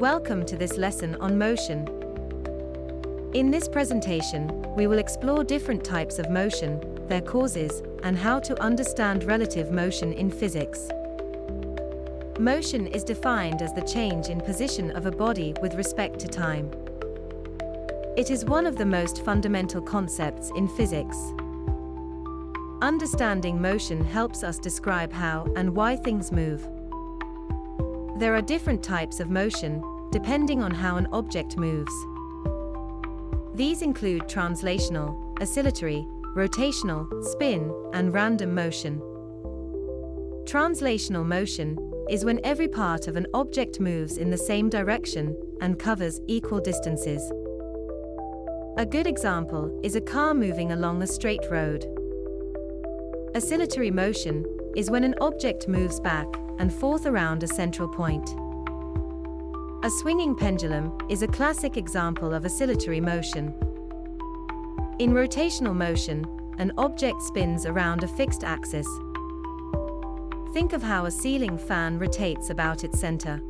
Welcome to this lesson on motion. In this presentation, we will explore different types of motion, their causes, and how to understand relative motion in physics. Motion is defined as the change in position of a body with respect to time. It is one of the most fundamental concepts in physics. Understanding motion helps us describe how and why things move. There are different types of motion, depending on how an object moves. These include translational, oscillatory, rotational, spin, and random motion. Translational motion is when every part of an object moves in the same direction and covers equal distances. A good example is a car moving along a straight road. Oscillatory motion is when an object moves back and forth around a central point. A swinging pendulum is a classic example of oscillatory motion. In rotational motion, an object spins around a fixed axis. Think of how a ceiling fan rotates about its center.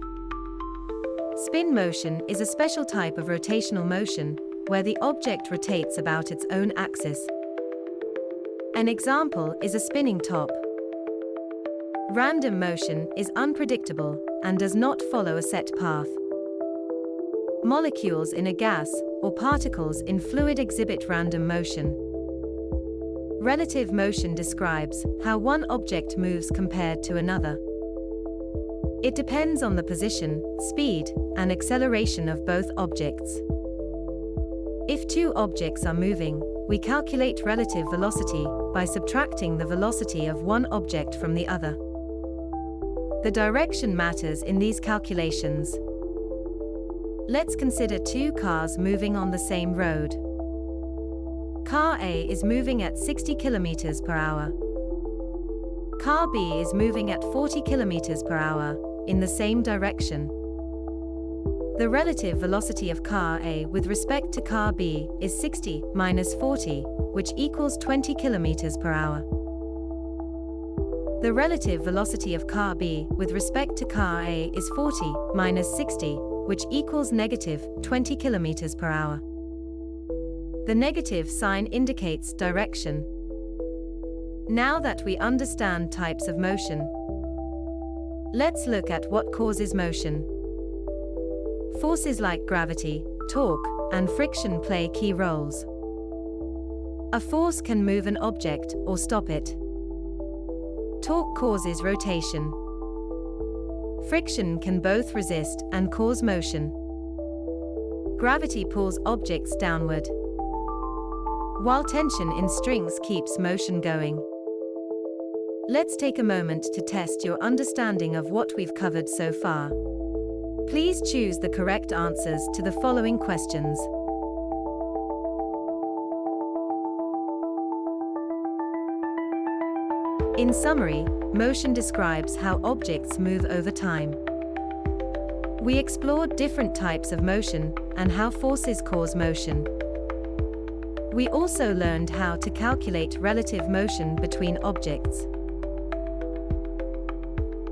Spin motion is a special type of rotational motion, where the object rotates about its own axis. An example is a spinning top. Random motion is unpredictable and does not follow a set path. Molecules in a gas or particles in fluid exhibit random motion. Relative motion describes how one object moves compared to another. It depends on the position, speed, and acceleration of both objects. If two objects are moving, we calculate relative velocity by subtracting the velocity of one object from the other. The direction matters in these calculations. Let's consider two cars moving on the same road. Car A is moving at 60 km per hour. Car B is moving at 40 km per hour, in the same direction. The relative velocity of car A with respect to car B is 60 minus 40, which equals 20 km per hour. The relative velocity of car B with respect to car A is 40 minus 60, which equals negative 20 km per hour. The negative sign indicates direction. Now that we understand types of motion, let's look at what causes motion. Forces like gravity, torque, and friction play key roles. A force can move an object or stop it. Torque causes rotation. Friction can both resist and cause motion. Gravity pulls objects downward, while tension in strings keeps motion going. Let's take a moment to test your understanding of what we've covered so far. Please choose the correct answers to the following questions. In summary, motion describes how objects move over time. We explored different types of motion and how forces cause motion. We also learned how to calculate relative motion between objects.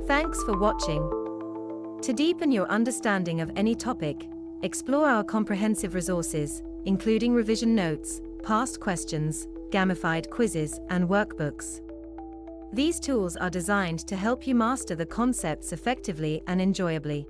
Thanks for watching. To deepen your understanding of any topic, explore our comprehensive resources, including revision notes, past questions, gamified quizzes, and workbooks. These tools are designed to help you master the concepts effectively and enjoyably.